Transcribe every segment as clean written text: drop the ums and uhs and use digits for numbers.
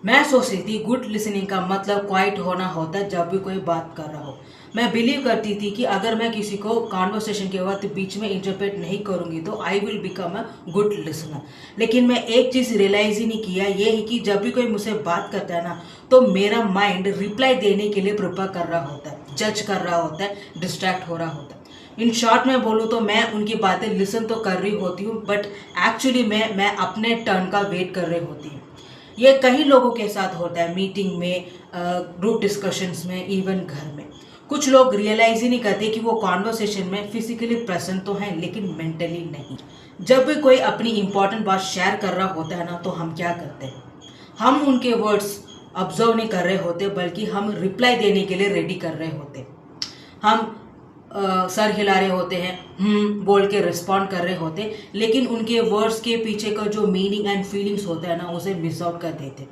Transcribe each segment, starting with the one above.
मैं सोच रही थी गुड लिसनिंग का मतलब क्वाइट होना होता है जब भी कोई बात कर रहा हो। मैं बिलीव करती थी कि अगर मैं किसी को कॉन्वर्सेशन के वक्त बीच में इंटरप्रेट नहीं करूंगी तो I will become a good listener. लेकिन मैं एक चीज़ रियलाइज ही नहीं किया, ये है कि जब भी कोई मुझसे बात करता है ना, तो मेरा माइंड रिप्लाई देने के लिए प्रिपेयर कर रहा होता है, जज कर रहा होता है, डिस्ट्रैक्ट हो रहा होता है। इन शॉर्ट में बोलूँ तो मैं उनकी बातें लिसन तो कर रही होती हूँ, बट एक्चुअली मैं अपने टर्न का वेट कर रही होती हूँ। ये कई लोगों के साथ होता है, मीटिंग में, ग्रुप डिस्कशंस में, इवन घर में। कुछ लोग रियलाइज ही नहीं करते कि वो कॉन्वर्सेशन में फिजिकली प्रेजेंट तो हैं लेकिन मेंटली नहीं। जब भी कोई अपनी इंपॉर्टेंट बात शेयर कर रहा होता है ना, तो हम क्या करते हैं, हम उनके वर्ड्स ऑब्जर्व नहीं कर रहे होते बल्कि हम रिप्लाई देने के लिए रेडी कर रहे होते। हम सर हिला रहे होते हैं, बोल के रिस्पॉन्ड कर रहे होते, लेकिन उनके वर्ड्स के पीछे का जो मीनिंग एंड फीलिंग्स होता है ना, उसे मिस आउट कर देते।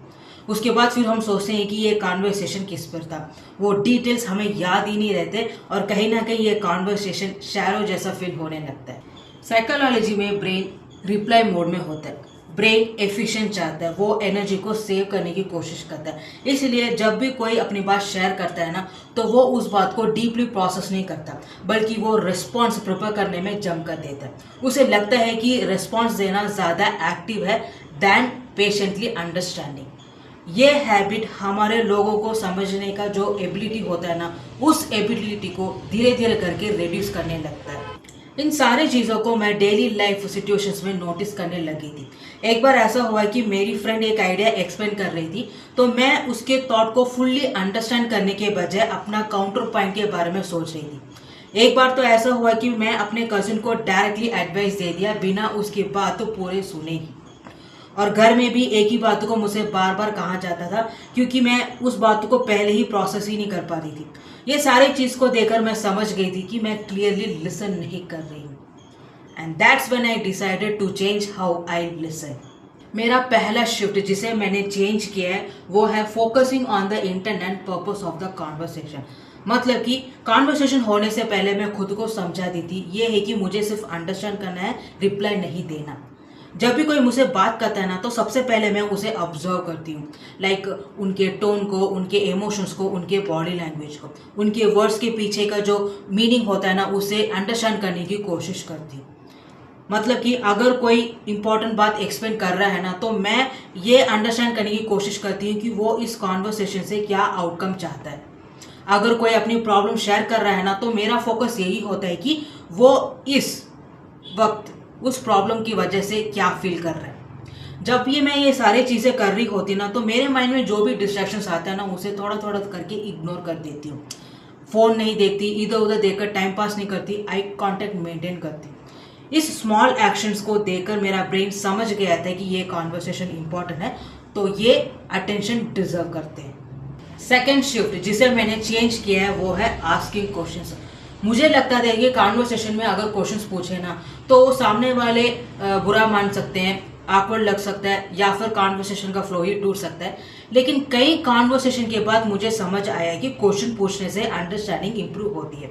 उसके बाद फिर हम सोचते हैं कि ये कॉन्वर्सेशन किस पर था, वो डिटेल्स हमें याद ही नहीं रहते और कहीं ना कहीं ये कॉन्वर्सेशन शैरो जैसा फील होने लगता है। साइकोलॉजी में ब्रेन रिप्लाई मोड में होता है। ब्रेन एफिशिएंट चाहता है, वो एनर्जी को सेव करने की कोशिश करता है। इसलिए जब भी कोई अपनी बात शेयर करता है ना, तो वो उस बात को डीपली प्रोसेस नहीं करता बल्कि वो रिस्पॉन्स प्रिपेयर करने में जम कर देता है। उसे लगता है कि रिस्पॉन्स देना ज़्यादा एक्टिव है दैन पेशेंटली अंडरस्टैंडिंग। ये हैबिट हमारे लोगों को समझने का जो एबिलिटी होता है ना, उस एबिलिटी को धीरे धीरे करके रिड्यूस करने लगता है। इन सारी चीज़ों को मैं डेली लाइफ सिचुएशंस में नोटिस करने लगी थी। एक बार ऐसा हुआ कि मेरी फ्रेंड एक आइडिया एक्सप्लेन कर रही थी, तो मैं उसके थॉट को फुल्ली अंडरस्टैंड करने के बजाय अपना काउंटर पॉइंट के बारे में सोच रही थी। एक बार तो ऐसा हुआ कि मैं अपने कजिन को डायरेक्टली एडवाइस दे दिया बिना उसकी बात तो पूरे सुने ही। और घर में भी एक ही बात को मुझसे बार बार कहा जाता था क्योंकि मैं उस बात को पहले ही प्रोसेस ही नहीं कर पा रही थी। ये सारी चीज़ को देखकर मैं समझ गई थी कि मैं क्लियरली लिसन नहीं कर रही हूँ। And that's when I decided to change how I listen. मेरा पहला शिफ्ट जिसे मैंने चेंज किया है वो है focusing on the intent and purpose of the conversation. मतलब कि कॉन्वर्सेशन होने से पहले मैं खुद को समझा दी थी, ये है कि मुझे सिर्फ अंडरस्टैंड करना है, रिप्लाई नहीं देना। जब भी कोई मुझसे बात करता है ना, तो सबसे पहले मैं उसे ऑब्जर्व करती हूँ, लाइक उनके टोन को, उनके इमोशंस को, उनके बॉडी लैंग्वेज को, उनके वर्ड्स के पीछे का जो मीनिंग होता है ना, उसे अंडरस्टैंड करने की कोशिश करती हूँ। मतलब कि अगर कोई इंपॉर्टेंट बात एक्सप्लेन कर रहा है ना, तो मैं ये अंडरस्टैंड करने की कोशिश करती हूँ कि वो इस कॉन्वर्सेशन से क्या आउटकम चाहता है। अगर कोई अपनी प्रॉब्लम शेयर कर रहा है ना, तो मेरा फोकस यही होता है कि वो इस वक्त उस प्रॉब्लम की वजह से क्या फील कर रहा है। जब ये मैं सारी चीज़ें कर रही होती ना, तो मेरे माइंड में जो भी डिस्ट्रैक्शंस आता है ना, उसे थोड़ा थोड़ा करके इग्नोर कर देती हूँ। फ़ोन नहीं देखती, इधर उधर देखकर टाइम पास नहीं करती, आई कांटेक्ट मेंटेन करती हूँ। इस स्मॉल एक्शंस को देखकर मेरा ब्रेन समझ गया था कि ये कॉन्वर्सेशन इंपॉर्टेंट है, तो ये अटेंशन डिजर्व करते हैं। सेकेंड शिफ्ट जिसे मैंने चेंज किया है वो है आस्किंग क्वेश्चंस। मुझे लगता था कि कॉन्वर्सेशन में अगर क्वेश्चंस पूछे ना, तो सामने वाले बुरा मान सकते हैं, awkward लग सकता है, या फिर कॉन्वर्सेशन का फ्लो ही टूट सकता है। लेकिन कई कॉन्वर्सेशन के बाद मुझे समझ आया कि क्वेश्चन पूछने से अंडरस्टैंडिंग इंप्रूव होती है।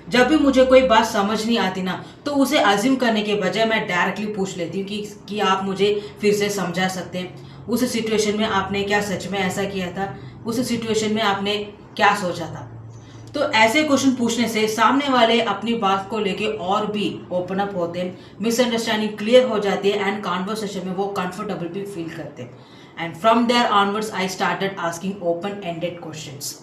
जब भी मुझे कोई बात समझ नहीं आती ना, तो उसे अज्यूम करने के बजाय मैं डायरेक्टली पूछ लेती हूँ कि आप मुझे फिर से समझा सकते हैं, उस सिचुएशन में आपने क्या सच में ऐसा किया था, उस सिचुएशन में आपने क्या सोचा था। तो ऐसे क्वेश्चन पूछने से सामने वाले अपनी बात को लेके और भी ओपन अप होते हैं, मिसअंडरस्टैंडिंग क्लियर हो जाती है एंड कॉन्वर्सेशन में वो कंफर्टेबल भी फील करते हैं। And from there onwards I started asking open ended questions.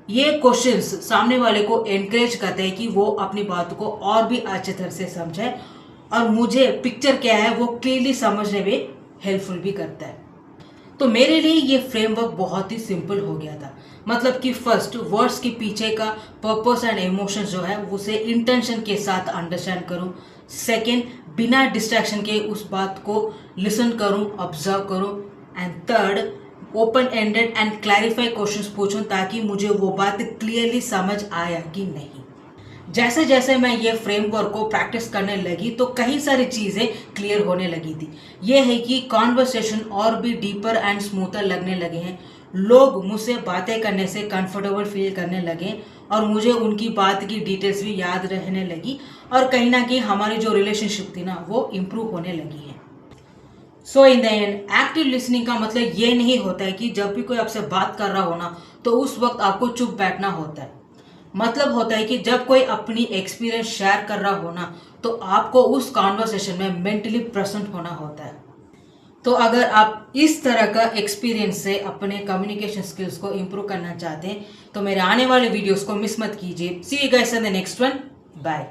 ये क्वेश्चंस सामने वाले को एनकरेज करते हैं कि वो अपनी बात को और भी अच्छे तरह से समझे और मुझे पिक्चर क्या है वो क्लियरली समझने में हेल्पफुल भी करता है। तो मेरे लिए ये फ्रेमवर्क बहुत ही सिंपल हो गया था। मतलब कि फर्स्ट, वर्ड्स के पीछे का पर्पस एंड इमोशंस जो है उसे इंटेंशन के साथ अंडरस्टैंड करूं। सेकेंड, बिना डिस्ट्रैक्शन के उस बात को लिसन करूं, ऑब्जर्व करूं। And third, open ended and clarify questions पूछूं ताकि मुझे वो बात क्लियरली समझ आया कि नहीं। जैसे जैसे मैं ये फ्रेमवर्क को प्रैक्टिस करने लगी तो कई सारी चीज़ें क्लियर होने लगी थी। ये है कि कॉन्वर्सेशन और भी डीपर एंड स्मूथर लगने लगे हैं, लोग मुझसे बातें करने से कंफर्टेबल फील करने लगे और मुझे उनकी बात की डिटेल्स भी याद रहने लगी और कहीं ना कहीं हमारी जो रिलेशनशिप थी ना वो इम्प्रूव होने लगी है। So in the end active listening का मतलब ये नहीं होता है कि जब भी कोई आपसे बात कर रहा हो ना तो उस वक्त आपको चुप बैठना होता है। मतलब होता है कि जब कोई अपनी एक्सपीरियंस शेयर कर रहा हो ना तो आपको उस कॉन्वर्सेशन में मेंटली प्रेजेंट होना होता है। तो अगर आप इस तरह का एक्सपीरियंस से अपने कम्युनिकेशन स्किल्स को इम्प्रूव करना चाहते हैं तो मेरे आने वाले वीडियोस को मिस मत कीजिए। See you guys in the next one. Bye.